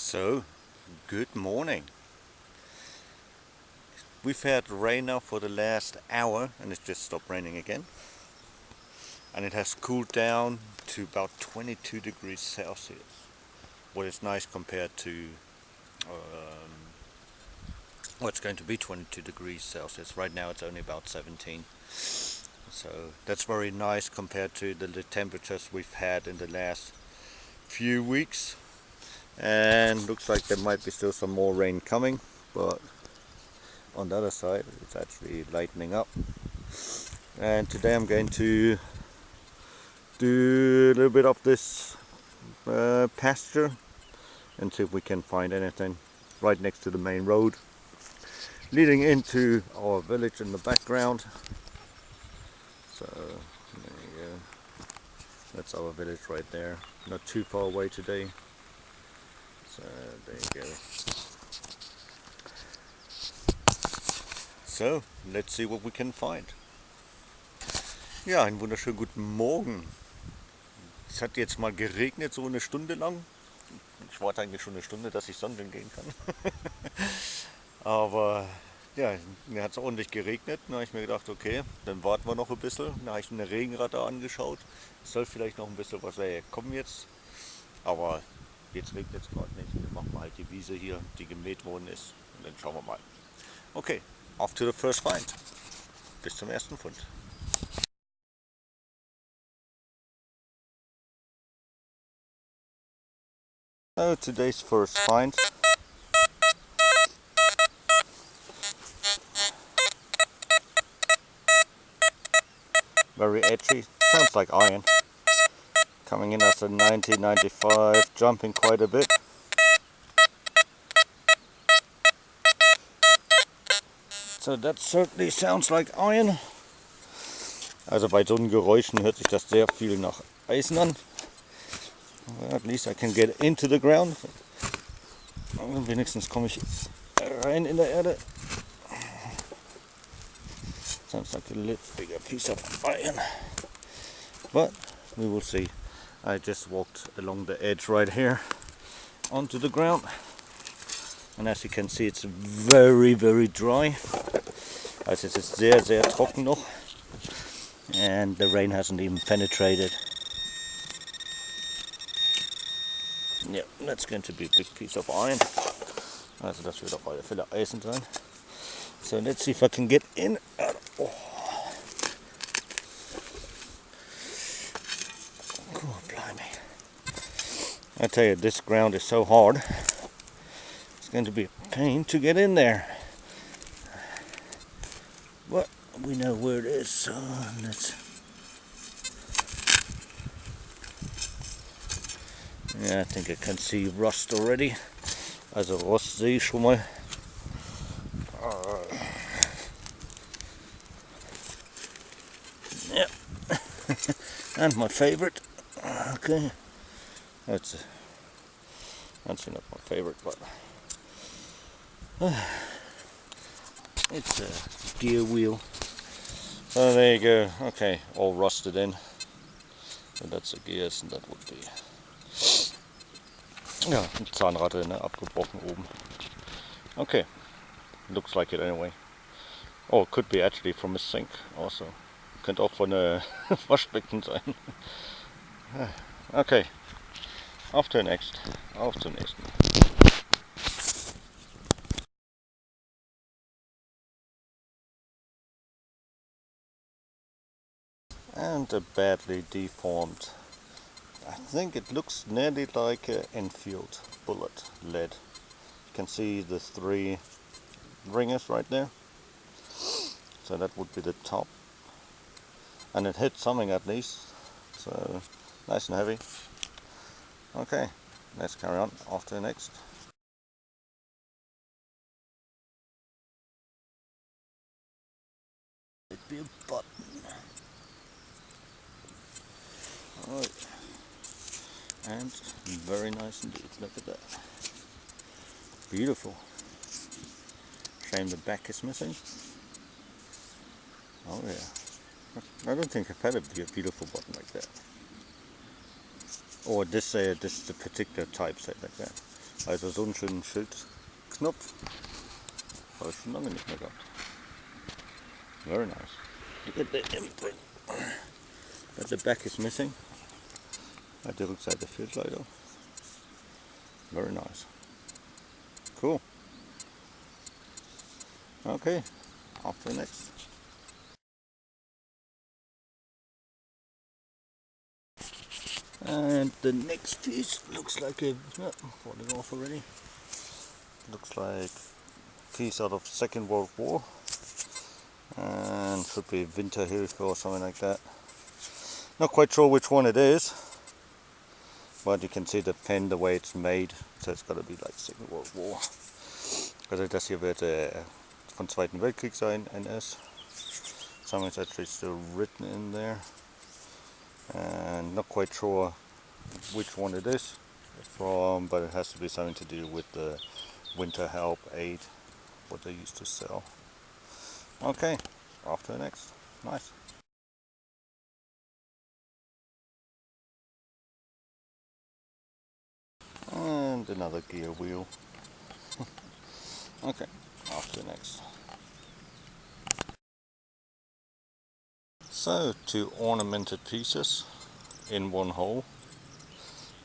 So, good morning. We've had rain now for the last hour and it's just stopped raining again. And it has cooled down to about 22 degrees Celsius. What is nice compared to what's going to be 22 degrees Celsius. Right now it's only about 17. So that's very nice compared to the temperatures we've had in the last few weeks. And looks like there might be still some more rain coming, but on the other side it's actually lightening up. And today I'm going to do a little bit of this pasture and see if we can find anything right next to the main road leading into our village in the background. So there you go, that's our village right there, not too far away today. So there you go. So let's see what we can find. Ja, einen wunderschönen guten Morgen. Es hat jetzt mal geregnet, so eine Stunde lang. Ich warte eigentlich schon eine Stunde, dass ich sondeln gehen kann. Aber ja, mir hat es ordentlich geregnet. Da habe ich mir gedacht, okay, dann warten wir noch ein bisschen. Da habe ich eine Regenradar angeschaut. Es soll vielleicht noch ein bisschen was kommen jetzt. Aber jetzt regnet es gerade nicht. Wir machen halt die Wiese hier, die gemäht worden ist. Und dann schauen wir mal. Okay, off to the first find. Bis zum ersten Fund. So today's first find. Very edgy, sounds like iron. Coming in as a 1995, jumping quite a bit. So that certainly sounds like iron. Also bei so Geräuschen hört sich das sehr viel nach Eisen an. Well, at least I can get into the ground. Wenigstens komme ich rein in der Erde. Sounds like a little bigger piece of iron. But we will see. I just walked along the edge right here onto the ground. And as you can see, it's very, very dry. Also es ist sehr, sehr trocken noch. And the rain hasn't even penetrated. Yeah, that's going to be a big piece of iron. Also das wird auf alle Fälle Eisen sein. So let's see if I can get in. Oh. Oh, blimey. I tell you, this ground is so hard. It's going to be a pain to get in there. But we know where it is, so let's... Yeah, I think I can see rust already. Also Rost sehe ich schon mal. Yeah. And my favorite. Okay. That's actually not my favorite, but it's a gear wheel. So there you go. Okay, all rusted in. So that's the gears, and that would be... Ja, ein Zahnrad, ne, abgebrochen oben. Okay, looks like it anyway. Oh, it could be actually from a sink also. Könnte auch von einem Waschbecken sein. Okay, auf zum nächsten. And a badly deformed, I think it looks nearly like an Enfield bullet lead. You can see the 3 ringers right there. So that would be the top. And it hit something at least. So nice and heavy. Okay, let's carry on. Off to the next. It'd be a button. Alright. And very nice indeed. Look at that. Beautiful. Shame the back is missing. Oh yeah. I don't think I've had a beautiful button like that. Or this particular type set like that. Also so einen schönen Schildknopf habe ich schon lange nicht mehr gehabt. Very nice. Look at the imprint. But the back is missing. Die Rückseite fehlt leider. Very nice. Cool. Okay, off to the next. And the next piece looks like a falling off already. Looks like a piece out of Second World War, and should be winter hilfe or something like that. Not quite sure which one it is, but you can see the pen, the way it's made, so it's got to be like Second World War. Also das hier wird vom Zweiten Weltkrieg sein, NS. Something's actually still written in there, and not quite sure which one it is from, but it has to be something to do with the winter help aid, what they used to sell. Okay, off to the next. Nice. And another gear wheel. Okay, off to the next. So, two ornamented pieces in one hole.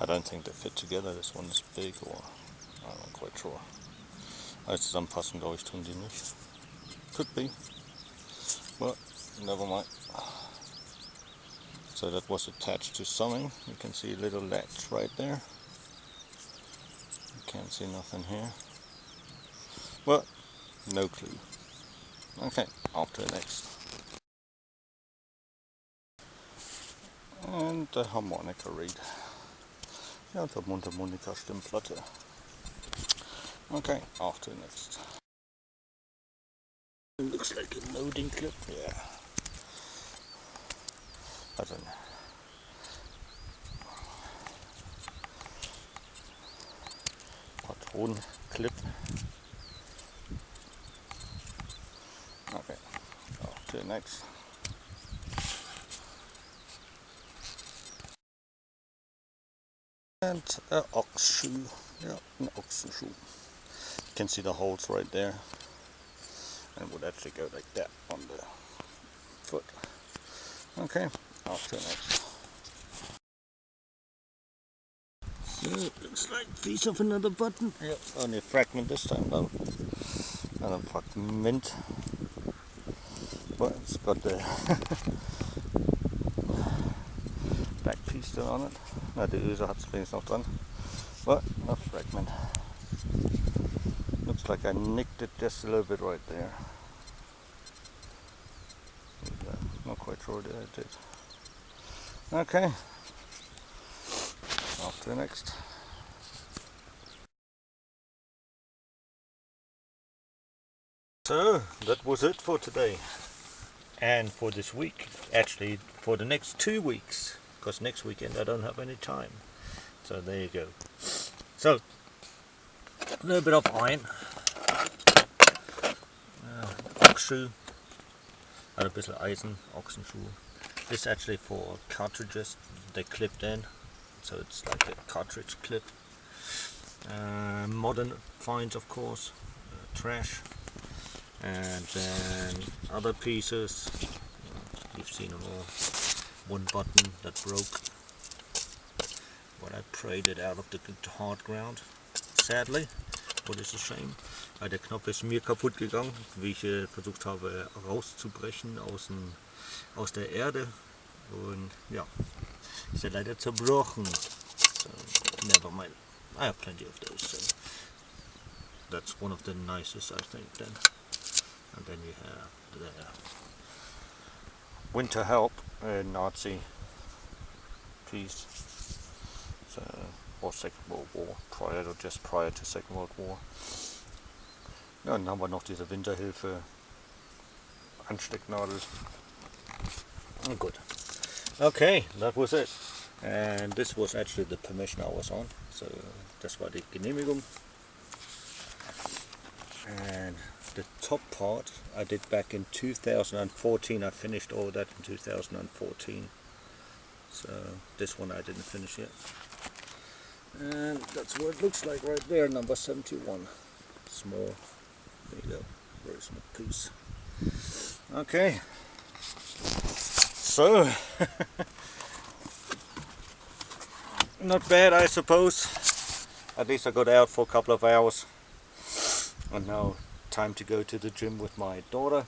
I don't think they fit together. This one is big, or I'm not quite sure. Zusammenpassen, glaube ich, tun die nicht. Could be, but never mind. So that was attached to something. You can see a little latch right there. You can't see nothing here. Well, no clue. Okay, off to the next. And the harmonica reed. Ja, der Mundharmonika Stimmplatte. Okay, off to the next. It looks like a loading clip, yeah. I don't know. Patronenclip. Okay, off to the next. And an ox shoe. Yeah, an oxen shoe. You can see the holes right there. And it would actually go like that on the foot. Okay, off to the next. So it looks like a piece of another button. Yep, only a fragment this time though. Not a fragment. But it's got the back piece still on it. No, the user hat es wenigstens noch dran. But a fragment. Looks like I nicked it just a little bit right there. Not quite sure that I did. Okay. Off to the next. So that was it for today. And for this week. Actually for the next 2 weeks. Because next weekend I don't have any time. So there you go. So a little bit of iron. Oxshoe. And a bit of Eisen, Ochsenschuh. This is actually for cartridges. They clipped in. So it's like a cartridge clip. Modern finds, of course. Trash. And then other pieces. You've seen them all. One button that broke. But I prayed it out of the hard ground. Sadly. What is a shame. Der Knopf ist mir kaputt gegangen, wie ich versucht habe rauszubrechen aus der Erde. Und ja, ist er leider zerbrochen. So, never mind. I have plenty of those. So that's one of the nicest, I think. Then, and then you have the Winter Help, Nazi piece. So, or Second World War, just prior to Second World War. Ja, dann haben wir noch diese Winterhilfe Anstecknadel. Oh, good. Okay, that was it. And this was actually the permission I was on. So das war die Genehmigung. And the top part I did back in 2014. I finished all that in 2014. So this one I didn't finish yet. And that's what it looks like right there, number 71. Small, there you go, very small piece. Okay, so not bad, I suppose. At least I got out for a couple of hours. And now time to go to the gym with my daughter.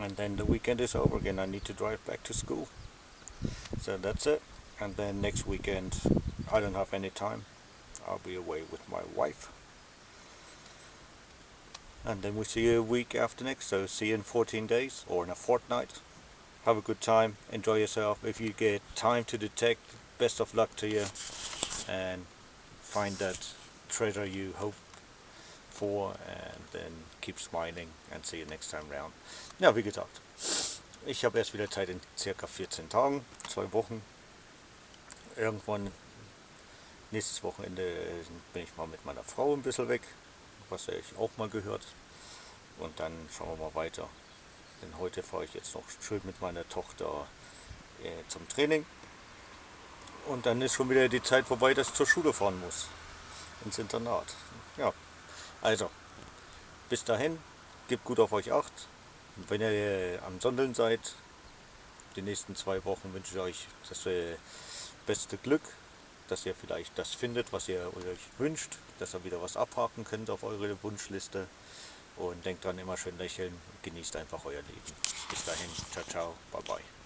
And then the weekend is over again. I need to drive back to school. So that's it. And then next weekend I don't have any time. I'll be away with my wife. And then we see you a week after next. So see you in 14 days or in a fortnight. Have a good time. Enjoy yourself. If you get time to detect, best of luck to you. And find that treasure you hope for, and then keep smiling and see you next time round. Ja, wie gesagt, ich habe erst wieder Zeit in circa 14 Tagen, 2 Wochen. Irgendwann nächstes Wochenende bin ich mal mit meiner Frau ein bisschen weg, was ich auch mal gehört. Und dann schauen wir mal weiter. Denn heute fahre ich jetzt noch schön mit meiner Tochter zum Training. Und dann ist schon wieder die Zeit vorbei, dass ich zur Schule fahren muss. Ins Internat. Ja, also, bis dahin, gebt gut auf euch Acht. Und wenn ihr am Sondeln seid, die nächsten 2 Wochen wünsche ich euch das beste Glück, dass ihr vielleicht das findet, was ihr euch wünscht, dass ihr wieder was abhaken könnt auf eure Wunschliste. Und denkt dran, immer schön lächeln und genießt einfach euer Leben. Bis dahin, ciao, ciao, bye, bye.